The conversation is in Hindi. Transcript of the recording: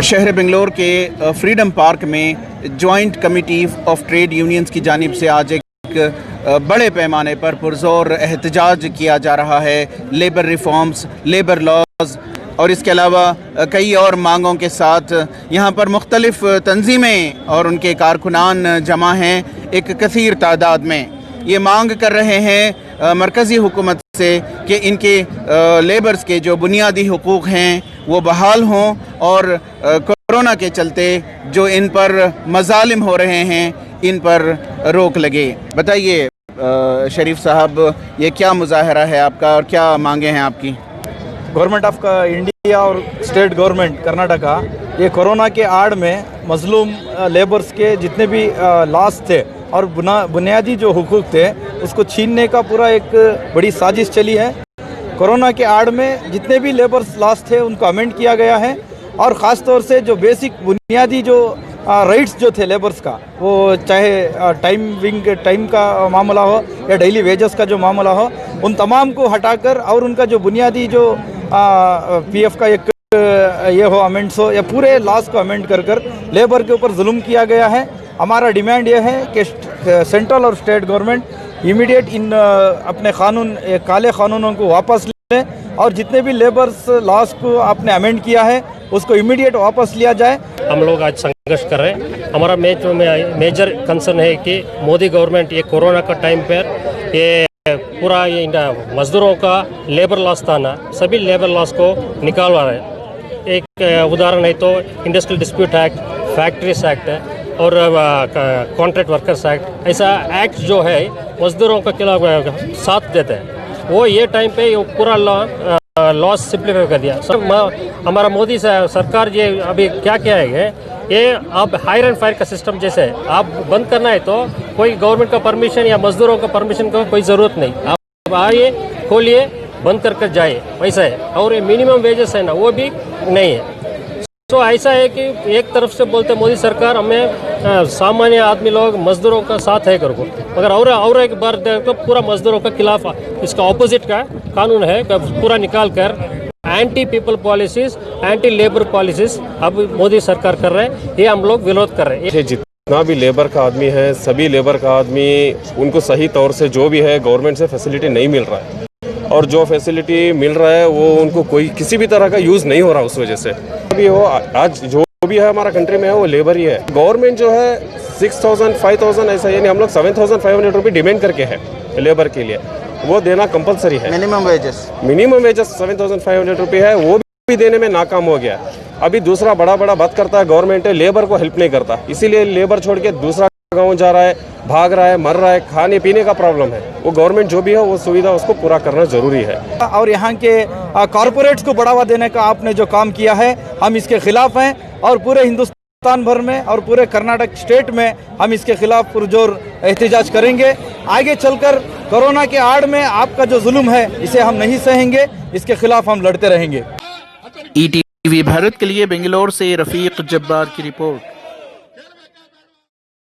शहर बेंगलोर के फ्रीडम पार्क में joint committee of trade unions की जानिब से आज एक बड़े पैमाने पर पुरजोर एहतजाज किया जा रहा है। लेबर रिफॉर्म्स, लेबर लॉज और इसके अलावा कई और मांगों के साथ यहाँ पर मुख्तलिफ तंजीमें और उनके कारकुनान जमा हैं एक कसीर तादाद में। ये मांग कर रहे हैं मरकज़ी हुकूमत से कि इनके लेबर्स के जो बुनियादी हुकूक़ हैं वो बहाल हों और कोरोना के चलते जो इन पर मज़ालिम हो रहे हैं इन पर रोक लगे। बताइए शरीफ साहब, ये क्या मुज़ाहरा है आपका और क्या मांगे हैं आपकी? गवर्नमेंट ऑफ इंडिया और स्टेट गवर्नमेंट कर्नाटका ये कोरोना के आड़ में मजलूम लेबर्स के जितने भी लॉस थे और बुनियादी जो हुकूक थे उसको छीनने का पूरा एक बड़ी साजिश चली है। कोरोना के आड़ में जितने भी लेबर्स लॉस थे उनको अमेंड किया गया है और ख़ास तौर से जो बेसिक बुनियादी जो राइट्स जो थे लेबर्स का, वो चाहे टाइम का मामला हो या डेली वेजेस का जो मामला हो, उन तमाम को हटाकर और उनका जो बुनियादी जो पीएफ का एक ये हो अमेंड्स हो या पूरे लॉस को अमेंड कर लेबर के ऊपर जुल्म किया गया है। हमारा डिमांड ये है कि सेंट्रल और स्टेट गवर्नमेंट इमीडिएट इन अपने कानून काले कानूनों को वापस लें और जितने भी लेबर्स लॉस को आपने अमेंड किया है उसको इमीडिएट वापस लिया जाए। हम लोग आज संघर्ष कर रहे हैं। हमारा मेजर कंसर्न है कि मोदी गवर्नमेंट ये कोरोना का टाइम पर ये पूरा ये मजदूरों का लेबर लॉस था ना, सभी लेबर लॉस को निकालवा रहे हैं। एक उदाहरण है तो industrial dispute act, factories act और कॉन्ट्रैक्ट वर्कर्स एक्ट, ऐसा एक्ट जो है मजदूरों का खिलाफ साथ देते हैं, वो ये टाइम पे ये पूरा लॉस सिंप्लीफाई कर दिया। हमारा मोदी सरकार ये अभी क्या है ये अब हायर एंड फायर का सिस्टम जैसे है, आप बंद करना है तो कोई गवर्नमेंट का परमिशन या मजदूरों का परमिशन का कोई ज़रूरत नहीं, आप आइए खोलिए बंद कर जाइए, वैसा है। और ये मिनिमम वेजेस है ना वो भी नहीं है। तो ऐसा है कि एक तरफ से बोलते मोदी सरकार हमें सामान्य आदमी लोग मजदूरों का साथ है करको, मगर और एक बार तो पूरा मजदूरों के खिलाफ इसका ऑपोजिट का कानून है पूरा निकाल कर anti people policies, anti labour policies अब मोदी सरकार कर रहे हैं, ये हम लोग विरोध कर रहे हैं। जितना भी लेबर का आदमी है, सभी लेबर का आदमी उनको सही तौर से जो भी है गवर्नमेंट से फैसिलिटी नहीं मिल रहा है और जो फैसिलिटी मिल रहा है वो उनको कोई किसी भी तरह का यूज़ नहीं हो रहा। उस वजह से अभी वो आज जो भी है हमारा कंट्री में है वो लेबर ही है। गवर्नमेंट जो है 6,000 5,000 ऐसा, यानी हम लोग 7,500 रुपये डिमांड करके है लेबर के लिए, वो देना कंपलसरी है। मिनिमम वेजेस 7,500 रुपये है, वो भी देने में नाकाम हो गया। अभी दूसरा बड़ा बात करता है गवर्नमेंट है, लेबर को हेल्प नहीं करता, इसीलिए लेबर छोड़ के दूसरा गाँव जा रहा है, भाग रहा है, मर रहा है। खाने पीने का प्रॉब्लम है, वो गवर्नमेंट जो भी है वो सुविधा उसको पूरा करना जरूरी है। और यहाँ के कॉरपोरेट्स को बढ़ावा देने का आपने जो काम किया है हम इसके खिलाफ हैं और पूरे हिंदुस्तान भर में और पूरे कर्नाटक स्टेट में हम इसके खिलाफ पुरजोर एहतजाज करेंगे। आगे चलकर कोरोना के आड़ में आपका जो जुल्म है इसे हम नहीं सहेंगे, इसके खिलाफ हम लड़ते रहेंगे। ईटीवी भारत के लिए बेंगलोर से रफीक जब्बार की रिपोर्ट।